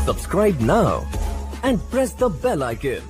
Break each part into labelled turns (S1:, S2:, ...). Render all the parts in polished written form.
S1: Subscribe now and press the bell icon.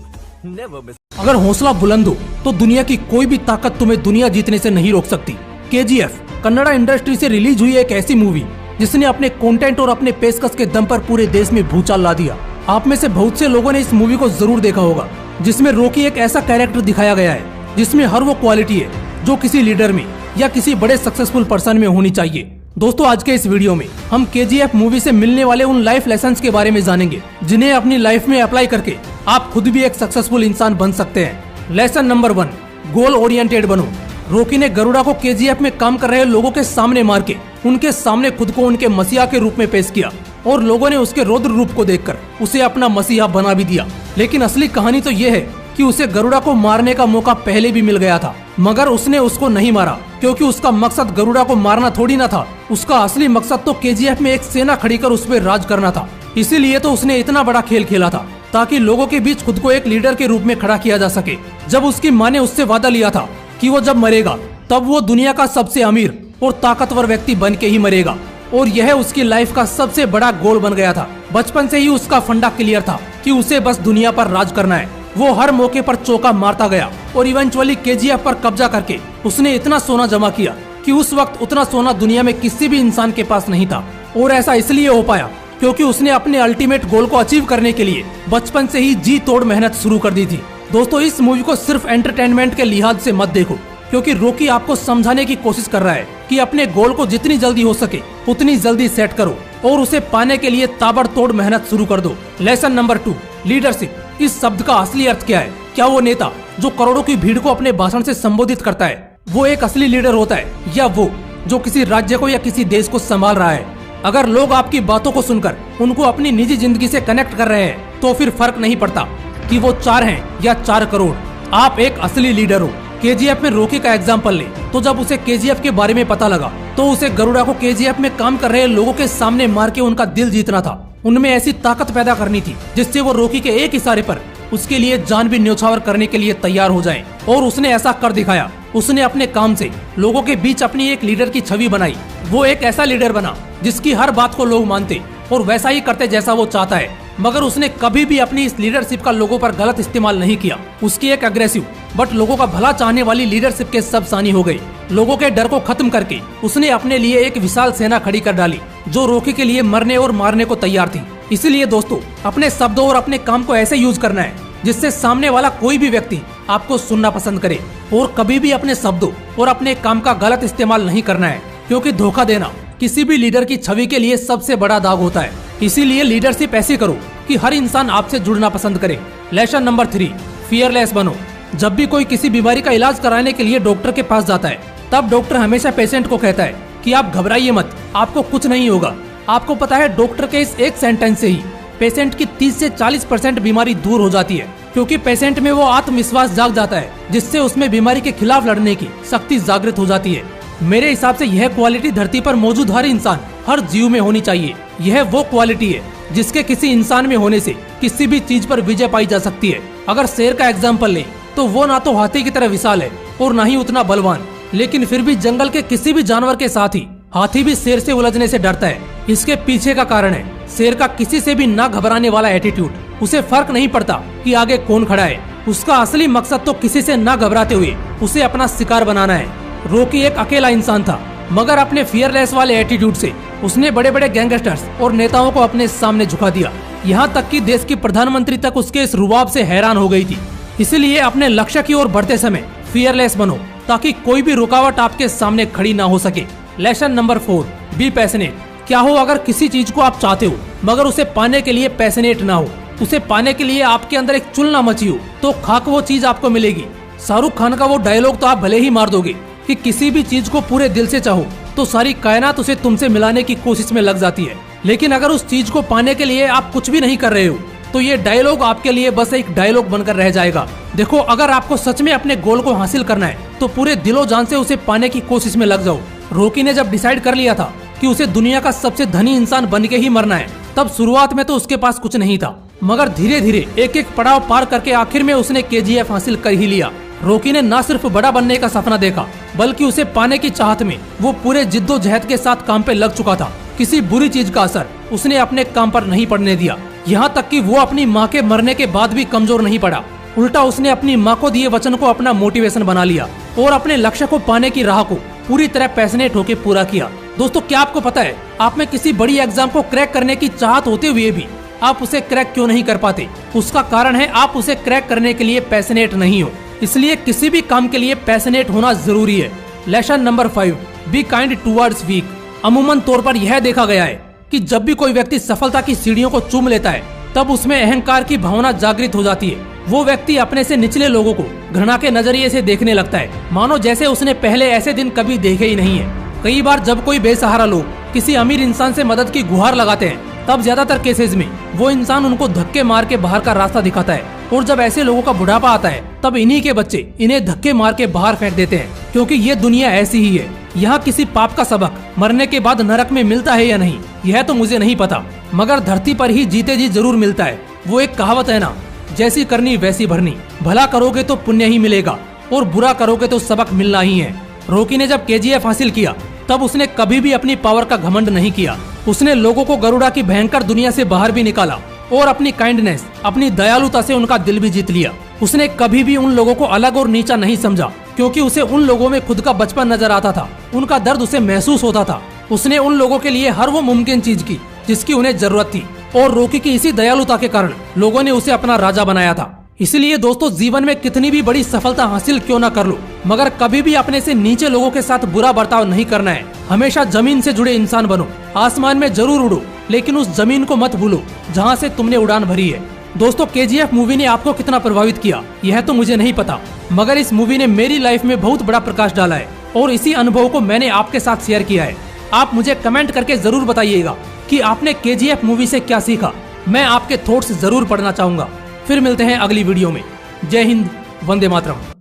S1: Never miss.
S2: अगर हौसला बुलंद हो तो दुनिया की कोई भी ताकत तुम्हें दुनिया जीतने से नहीं रोक सकती। KGF कन्नड़ा इंडस्ट्री से रिलीज हुई एक ऐसी मूवी जिसने अपने कंटेंट और अपने पेशकश के दम पर पूरे देश में भूचाल ला दिया। आप में से बहुत से लोगों ने इस मूवी को जरूर देखा होगा, जिसमें रॉकी एक ऐसा कैरेक्टर दिखाया गया है जिसमें हर वो क्वालिटी है जो किसी लीडर में या किसी बड़े सक्सेसफुल पर्सन में होनी चाहिए। दोस्तों, आज के इस वीडियो में हम KGF मूवी से मिलने वाले उन लाइफ लेसन्स के बारे में जानेंगे जिन्हें अपनी लाइफ में अप्लाई करके आप खुद भी एक सक्सेसफुल इंसान बन सकते हैं। लेसन नंबर 1, गोल ओरिएंटेड बनो। रॉकी ने गरुड़ा को KGF में काम कर रहे लोगों के सामने मार के उनके सामने खुद को उनके मसीहा के रूप में पेश किया और लोगों ने उसके रौद्र रूप को देखकर उसे अपना मसीहा बना भी दिया। लेकिन असली कहानी तो ये है कि उसे गरुड़ा को मारने का मौका पहले भी मिल गया था, मगर उसने उसको नहीं मारा क्योंकि उसका मकसद गरुड़ा को मारना थोड़ी ना था। उसका असली मकसद तो KGF में एक सेना खड़ी कर उस पर राज करना था। इसीलिए तो उसने इतना बड़ा खेल खेला था ताकि लोगों के बीच खुद को एक लीडर के रूप में खड़ा किया जा सके। जब उसकी माँ ने उससे वादा लिया था कि वो जब मरेगा तब वो दुनिया का सबसे अमीर और ताकतवर व्यक्ति बन के ही मरेगा, और यह उसकी लाइफ का सबसे बड़ा गोल बन गया था। बचपन से ही उसका फंडा क्लियर था कि उसे बस दुनिया पर राज करना है। वो हर मौके पर चौका मारता गया और इवेंचुअली KGF पर कब्जा करके उसने इतना सोना जमा किया कि उस वक्त उतना सोना दुनिया में किसी भी इंसान के पास नहीं था। और ऐसा इसलिए हो पाया क्योंकि उसने अपने अल्टीमेट गोल को अचीव करने के लिए बचपन से ही जी तोड़ मेहनत शुरू कर दी थी। दोस्तों, इस मूवी को सिर्फ एंटरटेनमेंट के लिहाज से मत देखो, क्योंकि रॉकी आपको समझाने की कोशिश कर रहा है कि अपने गोल को जितनी जल्दी हो सके उतनी जल्दी सेट करो और उसे पाने के लिए ताबड़तोड़ मेहनत शुरू कर दो। Lesson number 2, leadership. इस शब्द का असली अर्थ क्या है? क्या वो नेता जो करोड़ों की भीड़ को अपने भाषण से संबोधित करता है वो एक असली लीडर होता है, या वो जो किसी राज्य को या किसी देश को संभाल रहा है? अगर लोग आपकी बातों को सुनकर उनको अपनी निजी जिंदगी से कनेक्ट कर रहे हैं तो फिर फर्क नहीं पड़ता कि वो 4 हैं या 4 करोड़, आप एक असली लीडर हो। KGF में रॉकी का एग्जाम्पल ले तो जब उसे KGF के बारे में पता लगा तो उसे गरुड़ा को KGF में काम कर रहे लोगों के सामने मार के उनका दिल जीतना था। उनमें ऐसी ताकत पैदा करनी थी जिससे वो रॉकी के एक इशारे पर उसके लिए जान भी न्यौछावर करने के लिए तैयार हो जाएं। और उसने ऐसा कर दिखाया। उसने अपने काम से लोगों के बीच अपनी एक लीडर की छवि बनाई। वो एक ऐसा लीडर बना जिसकी हर बात को लोग मानते और वैसा ही करते जैसा वो चाहता है, मगर उसने कभी भी अपनी इस लीडरशिप का लोगों पर गलत इस्तेमाल नहीं किया। उसकी एक अग्रेसिव बट लोगों का भला चाहने वाली लीडरशिप के सब सानी हो गई। लोगों के डर को खत्म करके उसने अपने लिए एक विशाल सेना खड़ी कर डाली जो रॉकी के लिए मरने और मारने को तैयार थी। इसीलिए दोस्तों, अपने शब्दों और अपने काम को ऐसे यूज करना है जिससे सामने वाला कोई भी व्यक्ति आपको सुनना पसंद करे, और कभी भी अपने शब्दों और अपने काम का गलत इस्तेमाल नहीं करना है, क्योंकि धोखा देना किसी भी लीडर की छवि के लिए सबसे बड़ा दाग होता है। इसीलिए लीडरशिप ऐसी करो कि हर इंसान आपसे जुड़ना पसंद करे। लेसन नंबर 3, फियरलेस बनो। जब भी कोई किसी बीमारी का इलाज कराने के लिए डॉक्टर के पास जाता है तब डॉक्टर हमेशा पेशेंट को कहता है कि आप घबराइए मत, आपको कुछ नहीं होगा। आपको पता है डॉक्टर के इस एक सेंटेंस से ही पेशेंट की 30 से 40% बीमारी दूर हो जाती है, क्योंकि पेशेंट में वो आत्मविश्वास जाग जाता है जिससे उसमें बीमारी के खिलाफ लड़ने की शक्ति जागृत हो जाती है। मेरे हिसाब से यह क्वालिटी धरती पर मौजूद हर इंसान, हर जीव में होनी चाहिए। यह वो क्वालिटी है जिसके किसी इंसान में होने से किसी भी चीज पर विजय पाई जा सकती है। अगर शेर का एग्जाम्पल लें तो वो ना तो हाथी की तरह विशाल है और ना ही उतना बलवान, लेकिन फिर भी जंगल के किसी भी जानवर के साथ ही हाथी भी शेर से उलझने से डरता है। इसके पीछे का कारण है शेर का किसी से भी ना घबराने वाला एटीट्यूड। उसे फर्क नहीं पड़ता कि आगे कौन खड़ा है, उसका असली मकसद तो किसी से ना घबराते हुए उसे अपना शिकार बनाना है। रॉकी एक अकेला इंसान था, मगर अपने फियरलेस वाले एटीट्यूड से उसने बड़े बड़े गैंगस्टर्स और नेताओं को अपने सामने झुका दिया। यहाँ तक कि देश की प्रधानमंत्री तक उसके इस रुबाब से हैरान हो गई थी। इसीलिए अपने लक्ष्य की ओर बढ़ते समय फियरलेस बनो ताकि कोई भी रुकावट आपके सामने खड़ी ना हो सके। Lesson number 4, be passionate. क्या हो अगर किसी चीज को आप चाहते हो मगर उसे पाने के लिए पैशनेट ना हो, उसे पाने के लिए आपके अंदर एक चुलना मची हो, तो खाक वो चीज आपको मिलेगी। शाहरुख खान का वो डायलॉग तो आप भले ही मार दोगे कि किसी भी चीज को पूरे दिल से चाहो तो सारी कायनात उसे तुमसे मिलाने की कोशिश में लग जाती है। लेकिन अगर उस चीज को पाने के लिए आप कुछ भी नहीं कर रहे हो तो ये डायलॉग आपके लिए बस एक डायलॉग बनकर रह जाएगा। देखो, अगर आपको सच में अपने गोल को हासिल करना है तो पूरे दिलो जान से उसे पाने की कोशिश में लग जाओ। रॉकी ने जब डिसाइड कर लिया था कि उसे दुनिया का सबसे धनी इंसान बन के ही मरना है, तब शुरुआत में तो उसके पास कुछ नहीं था, मगर धीरे धीरे एक एक पड़ाव पार करके आखिर में उसने KGF हासिल कर ही लिया। रॉकी ने न सिर्फ बड़ा बनने का सपना देखा बल्कि उसे पाने की चाहत में वो पूरे जिद्दोजहद के साथ काम पे लग चुका था। किसी बुरी चीज का असर उसने अपने काम पर नहीं पड़ने दिया। यहाँ तक कि वो अपनी माँ के मरने के बाद भी कमजोर नहीं पड़ा। उल्टा उसने अपनी माँ को दिए वचन को अपना मोटिवेशन बना लिया और अपने लक्ष्य को पाने की राह को पूरी तरह पैशनेट होकर पूरा किया। दोस्तों, क्या आपको पता है, आप में किसी बड़ी एग्जाम को क्रैक करने की चाहत होते हुए भी आप उसे क्रैक क्यों नहीं कर पाते? उसका कारण है आप उसे क्रैक करने के लिए पैशनेट नहीं हो। इसलिए किसी भी काम के लिए पैशनेट होना जरूरी है। Lesson number 5, be kind towards weak. अमूमन तौर पर यह देखा गया है कि जब भी कोई व्यक्ति सफलता की सीढ़ियों को चूम लेता है तब उसमें अहंकार की भावना जागृत हो जाती है। वो व्यक्ति अपने से निचले लोगों को घृणा के नजरिए से देखने लगता है, मानो जैसे उसने पहले ऐसे दिन कभी देखे ही नहीं है। कई बार जब कोई बेसहारा लोग किसी अमीर इंसान से मदद की गुहार लगाते हैं तब ज्यादातर केसेस में वो इंसान उनको धक्के मार के बाहर का रास्ता दिखाता है। और जब ऐसे लोगों का बुढ़ापा आता है तब इन्हीं के बच्चे इन्हें धक्के मार के बाहर फेंक देते हैं, क्योंकि ये दुनिया ऐसी ही है। यहाँ किसी पाप का सबक मरने के बाद नरक में मिलता है या नहीं यह तो मुझे नहीं पता, मगर धरती पर ही जीते जी जरूर मिलता है। वो एक कहावत है ना, जैसी करनी वैसी भरनी। भला करोगे तो पुण्य ही मिलेगा और बुरा करोगे तो सबक मिलना ही है। रॉकी ने जब KGF हासिल किया तब उसने कभी भी अपनी पावर का घमंड नहीं किया। उसने लोगों को गरुड़ा की भयंकर दुनिया से बाहर भी निकाला और अपनी काइंडनेस, अपनी दयालुता से उनका दिल भी जीत लिया। उसने कभी भी उन लोगों को अलग और नीचा नहीं समझा, क्योंकि उसे उन लोगों में खुद का बचपन नजर आता था, उनका दर्द उसे महसूस होता था। उसने उन लोगों के लिए हर वो मुमकिन चीज की जिसकी उन्हें जरूरत थी और रॉकी की इसी दयालुता के कारण लोगों ने उसे अपना राजा बनाया था। इसलिए दोस्तों, जीवन में कितनी भी बड़ी सफलता हासिल क्यों न कर लो, मगर कभी भी अपने से नीचे लोगों के साथ बुरा बर्ताव नहीं करना है। हमेशा जमीन से जुड़े इंसान बनो। आसमान में जरूर उड़ो, लेकिन उस जमीन को मत भूलो जहाँ से तुमने उड़ान भरी है। दोस्तों, KGF मूवी ने आपको कितना प्रभावित किया यह तो मुझे नहीं पता, मगर इस मूवी ने मेरी लाइफ में बहुत बड़ा प्रकाश डाला है और इसी अनुभव को मैंने आपके साथ शेयर किया है। आप मुझे कमेंट करके जरूर बताइएगा कि आपने KGF मूवी से क्या सीखा। मैं आपके थॉट्स जरूर पढ़ना चाहूंगा। फिर मिलते हैं अगली वीडियो में। जय हिंद, वंदे मातरम।